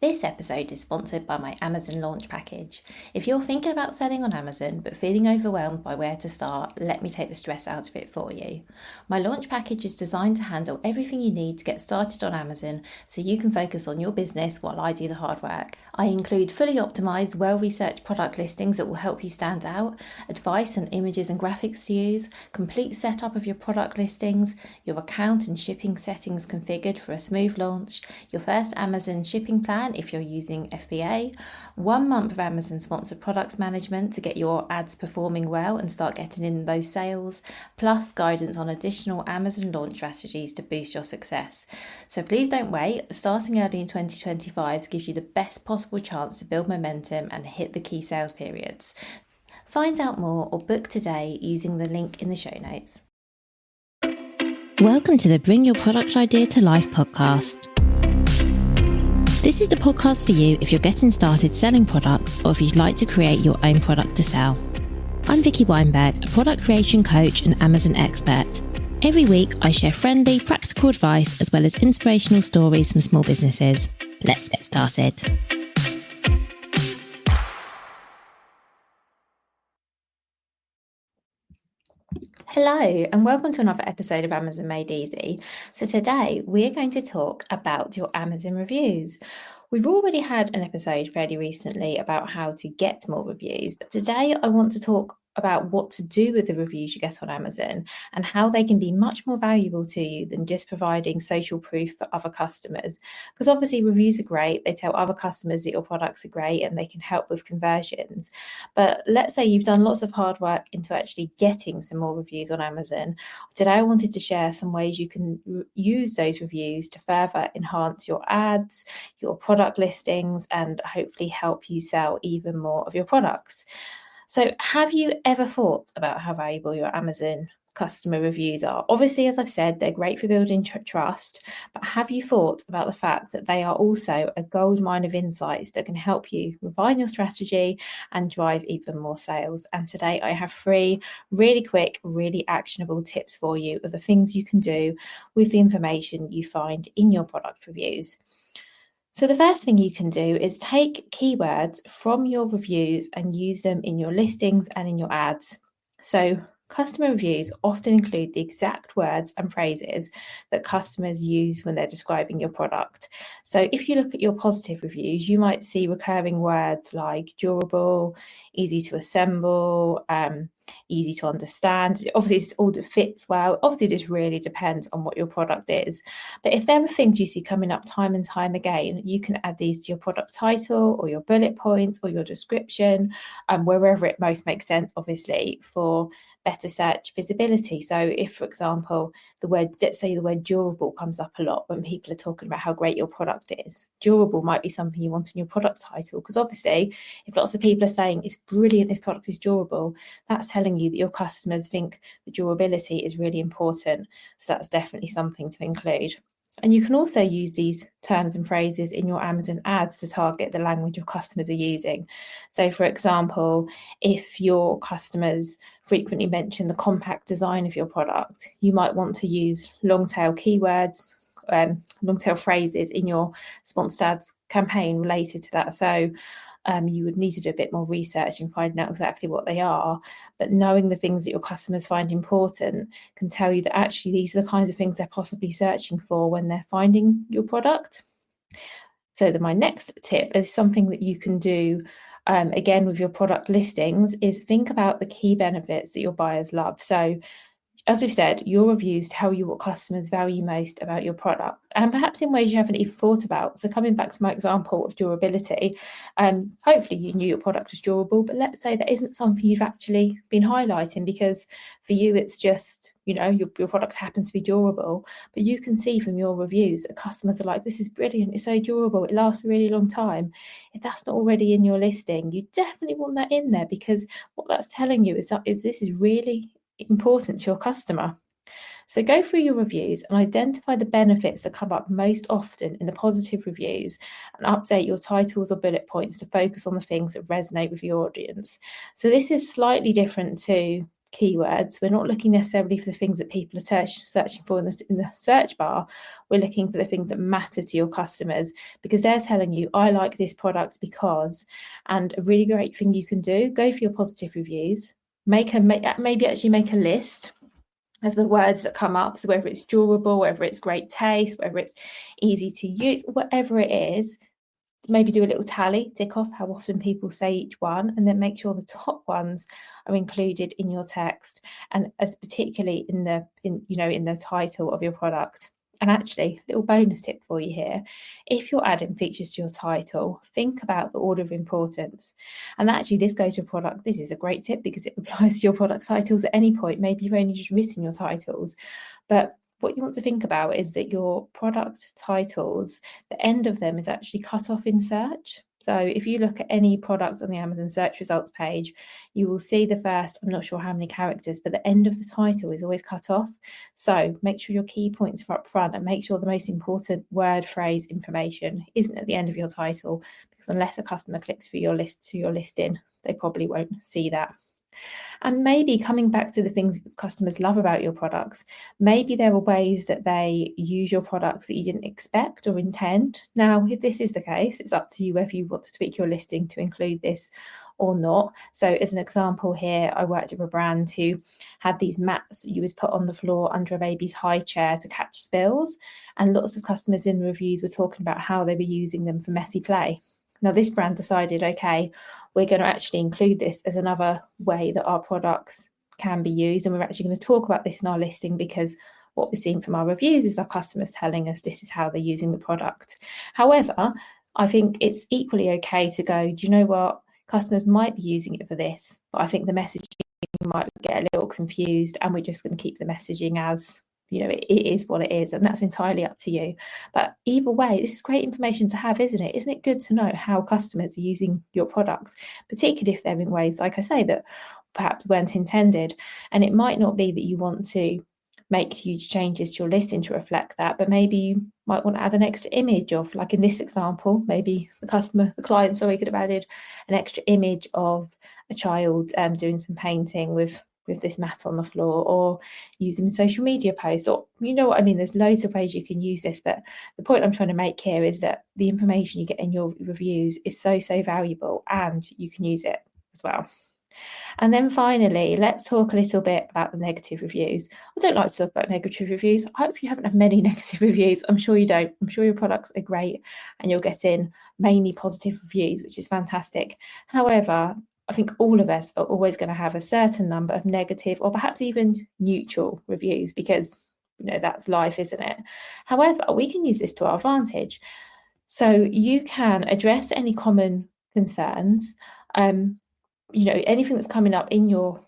This episode is sponsored by my Amazon launch package. If you're thinking about selling on Amazon but feeling overwhelmed by where to start, let me take the stress out of it for you. My launch package is designed to handle everything you need to get started on Amazon so you can focus on your business while I do the hard work. I include fully optimized, well-researched product listings that will help you stand out, advice on images and graphics to use, complete setup of your product listings, your account and shipping settings configured for a smooth launch, your first Amazon shipping plan if you're using FBA, 1 month of Amazon sponsored products management to get your ads performing well and start getting in those sales, plus guidance on additional Amazon launch strategies to boost your success. So please don't wait. Starting early in 2025 gives you the best possible chance to build momentum and hit the key sales periods. Find out more or book today using the link in the show notes. Welcome to the Bring Your Product Idea to Life podcast. This is the podcast for you if you're getting started selling products or if you'd like to create your own product to sell. I'm Vicky Weinberg, a product creation coach and Amazon expert. Every week, I share friendly, practical advice as well as inspirational stories from small businesses. Let's get started. Hello, and welcome to another episode of Amazon Made Easy. So today we're going to talk about your Amazon reviews. We've already had an episode fairly recently about how to get more reviews, but today I want to talk about what to do with the reviews you get on Amazon and how they can be much more valuable to you than just providing social proof for other customers. Because obviously reviews are great, they tell other customers that your products are great and they can help with conversions. But let's say you've done lots of hard work into actually getting some more reviews on Amazon. Today I wanted to share some ways you can use those reviews to further enhance your ads, your product listings, and hopefully help you sell even more of your products. So have you ever thought about how valuable your Amazon customer reviews are? Obviously, as I've said, they're great for building trust, but have you thought about the fact that they are also a goldmine of insights that can help you refine your strategy and drive even more sales? And today I have 3 really quick, really actionable tips for you of the things you can do with the information you find in your product reviews. So the first thing you can do is take keywords from your reviews and use them in your listings and in your ads. So customer reviews often include the exact words and phrases that customers use when they're describing your product. So if you look at your positive reviews, you might see recurring words like durable, easy to assemble, easy to understand. Obviously, it's all that fits well. Obviously, this really depends on what your product is. But if there are things you see coming up time and time again, you can add these to your product title or your bullet points or your description, wherever it most makes sense, obviously, for better search visibility. So if, for example, let's say the word durable comes up a lot when people are talking about how great your product is. Durable might be something you want in your product title, because obviously if lots of people are saying it's brilliant, this product is durable, that's telling you that your customers think the durability is really important. So that's definitely something to include. And you can also use these terms and phrases in your Amazon ads to target the language your customers are using. So, for example, if your customers frequently mention the compact design of your product, you might want to use long tail keywords, long tail phrases in your sponsored ads campaign related to that. So, you would need to do a bit more research and find out exactly what they are. But knowing the things that your customers find important can tell you that actually these are the kinds of things they're possibly searching for when they're finding your product. So my next tip is something that you can do again with your product listings is think about the key benefits that your buyers love. So as we've said, your reviews tell you what customers value most about your product, and perhaps in ways you haven't even thought about. So coming back to my example of durability, hopefully you knew your product was durable, but let's say that isn't something you've actually been highlighting because for you it's just, your product happens to be durable, but you can see from your reviews that customers are like, this is brilliant, it's so durable, it lasts a really long time. If that's not already in your listing, you definitely want that in there, because what that's telling you is this is really important to your customer. So go through your reviews and identify the benefits that come up most often in the positive reviews, and update your titles or bullet points to focus on the things that resonate with your audience. So this is slightly different to keywords. We're not looking necessarily for the things that people are searching for in the search bar. We're looking for the things that matter to your customers, because they're telling you, I like this product because. And a really great thing you can do, go for your positive reviews, maybe actually make a list of the words that come up. So whether it's durable, whether it's great taste, whether it's easy to use, whatever it is, maybe do a little tally, tick off how often people say each one, and then make sure the top ones are included in your text, and as particularly in the title of your product. And actually, little bonus tip for you here: if you're adding features to your title, think about the order of importance. And actually, this goes to your product. This is a great tip because it applies to your product titles at any point. Maybe you've only just written your titles, but what you want to think about is that your product titles, the end of them is actually cut off in search. So if you look at any product on the Amazon search results page, you will see the first, I'm not sure how many characters, but the end of the title is always cut off. So make sure your key points are up front, and make sure the most important word, phrase, information isn't at the end of your title, because unless a customer clicks through your listing, they probably won't see that. And maybe coming back to the things customers love about your products, maybe there are ways that they use your products that you didn't expect or intend. Now, if this is the case, it's up to you whether you want to tweak your listing to include this or not. So as an example here, I worked with a brand who had these mats you would put on the floor under a baby's high chair to catch spills. And lots of customers in the reviews were talking about how they were using them for messy play. Now, this brand decided, okay, we're going to actually include this as another way that our products can be used. And we're actually going to talk about this in our listing, because what we're seeing from our reviews is our customers telling us this is how they're using the product. However, I think it's equally okay to go, do you know what? Customers might be using it for this, but I think the messaging might get a little confused, and we're just going to keep the messaging as, it is what it is, and that's entirely up to you. But either way, this is great information to have, isn't it? Isn't it good to know how customers are using your products, particularly if they're in ways, like I say, that perhaps weren't intended? And it might not be that you want to make huge changes to your listing to reflect that, but maybe you might want to add an extra image of, like in this example, maybe the client could have added an extra image of a child doing some painting with this mat on the floor, or using social media posts, or what I mean. There's loads of ways you can use this, but the point I'm trying to make here is that the information you get in your reviews is so valuable, and you can use it as well. And then finally, let's talk a little bit about the negative reviews. I don't like to talk about negative reviews. I hope you haven't had many negative reviews. I'm sure you don't. I'm sure your products are great and you're getting mainly positive reviews, which is fantastic. However, I think all of us are always going to have a certain number of negative or perhaps even neutral reviews, because that's life, isn't it? However, we can use this to our advantage. So you can address any common concerns, anything that's coming up in your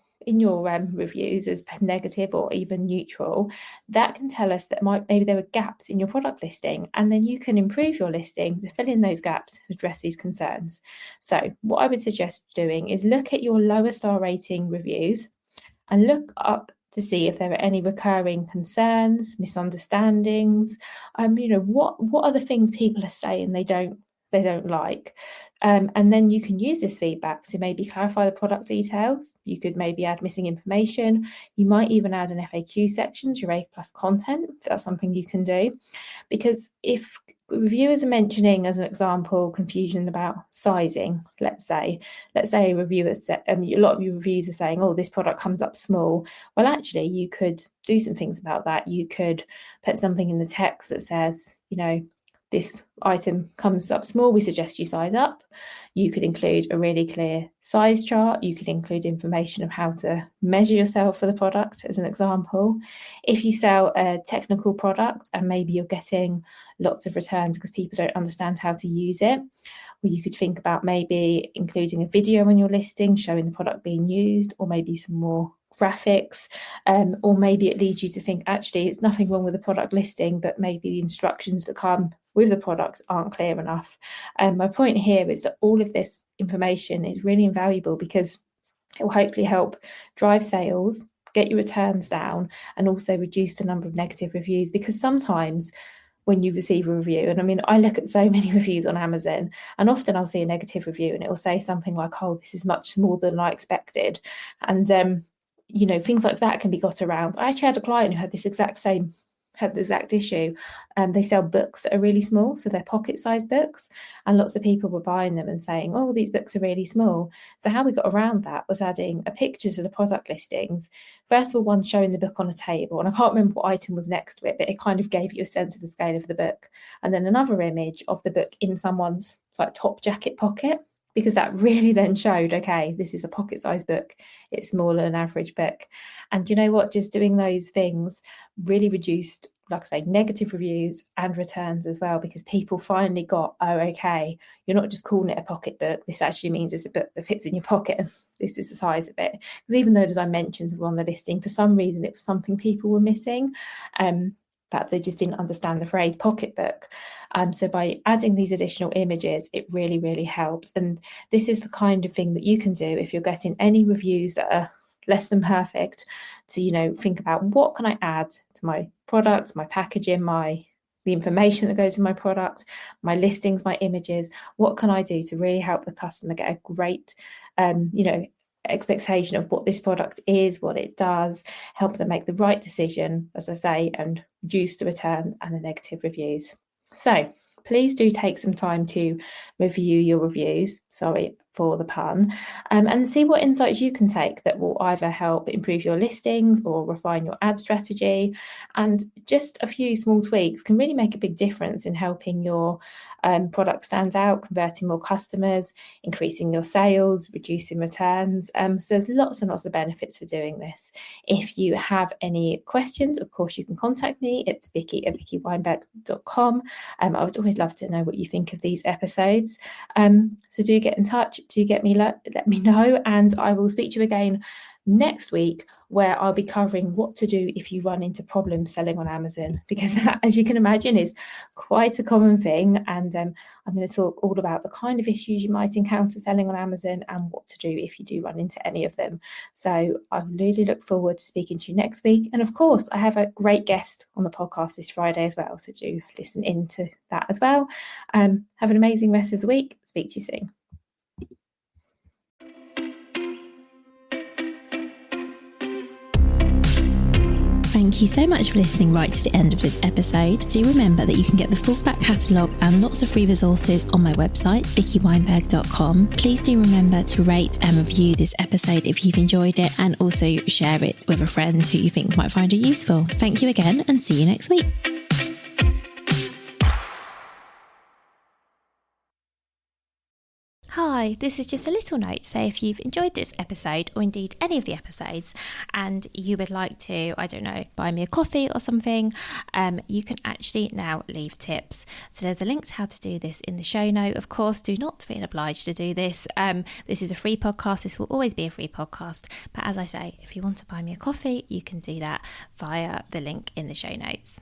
reviews as negative or even neutral, that can tell us that maybe there are gaps in your product listing, and then you can improve your listing to fill in those gaps to address these concerns. So what I would suggest doing is look at your lower star rating reviews and look up to see if there are any recurring concerns, misunderstandings. What are the things people are saying they don't like, and then you can use this feedback to maybe clarify the product details. You could maybe add missing information. You might even add an FAQ section to your A+ content, if that's something you can do. Because if reviewers are mentioning, as an example, confusion about sizing, let's say a reviewer said, a lot of your reviews are saying, oh, this product comes up small. Well, actually, you could do some things about that. You could put something in the text that says, this item comes up small, we suggest you size up. You could include a really clear size chart. You could include information of how to measure yourself for the product, as an example. If you sell a technical product and maybe you're getting lots of returns because people don't understand how to use it, well, you could think about maybe including a video on your listing showing the product being used, or maybe some more graphics, or maybe it leads you to think, actually, it's nothing wrong with the product listing, but maybe the instructions that come with the product aren't clear enough. My point here is that all of this information is really invaluable, because it will hopefully help drive sales, get your returns down, and also reduce the number of negative reviews. Because sometimes when you receive a review, and I look at so many reviews on Amazon, and often I'll see a negative review and it will say something like, oh, this is much smaller than I expected. And things like that can be got around. I actually had a client who had the exact issue. They sell books that are really small, so they're pocket-sized books, and lots of people were buying them and saying, oh, these books are really small. So how we got around that was adding a picture to the product listings. First of all, one showing the book on a table, and I can't remember what item was next to it, but it kind of gave you a sense of the scale of the book. And then another image of the book in someone's top jacket pocket, because that really then showed, okay, this is a pocket-sized book. It's smaller than an average book. And you know what? Just doing those things really reduced, like I say, negative reviews and returns as well, because people finally got, oh, okay, you're not just calling it a pocket book. This actually means it's a book that fits in your pocket. And this is the size of it. Because even though, as I mentioned on the listing, for some reason, it was something people were missing. But they just didn't understand the phrase pocketbook. So by adding these additional images, it really, really helped. And this is the kind of thing that you can do if you're getting any reviews that are less than perfect, to think about, what can I add to my product, my packaging, the information that goes in my product, my listings, my images. What can I do to really help the customer get a great expectation of what this product is, what it does, help them make the right decision, as I say, and reduce the returns and the negative reviews. So please do take some time to review your reviews, sorry for the pun, and see what insights you can take that will either help improve your listings or refine your ad strategy. And just a few small tweaks can really make a big difference in helping your product stand out, converting more customers, increasing your sales, reducing returns. So there's lots and lots of benefits for doing this. If you have any questions, of course, you can contact me. It's Vicky@vickyweinberg.com. I would always love to know what you think of these episodes. So do get in touch, let me know, and I will speak to you again next week, where I'll be covering what to do if you run into problems selling on Amazon, because that, as you can imagine, is quite a common thing. And I'm going to talk all about the kind of issues you might encounter selling on Amazon and what to do if you do run into any of them. So I really look forward to speaking to you next week. And of course, I have a great guest on the podcast this Friday as well, so do listen into that as well. Have an amazing rest of the week. Speak to you soon. Thank you so much for listening right to the end of this episode. Do remember that you can get the full back catalogue and lots of free resources on my website, vickyweinberg.com. Please do remember to rate and review this episode if you've enjoyed it, and also share it with a friend who you think might find it useful. Thank you again, and see you next week. Hi, this is just a little note to say if you've enjoyed this episode, or indeed any of the episodes, and you would like to, buy me a coffee or something, you can actually now leave tips. So there's a link to how to do this in the show note. Of course, do not feel obliged to do this. This is a free podcast. This will always be a free podcast. But as I say, if you want to buy me a coffee, you can do that via the link in the show notes.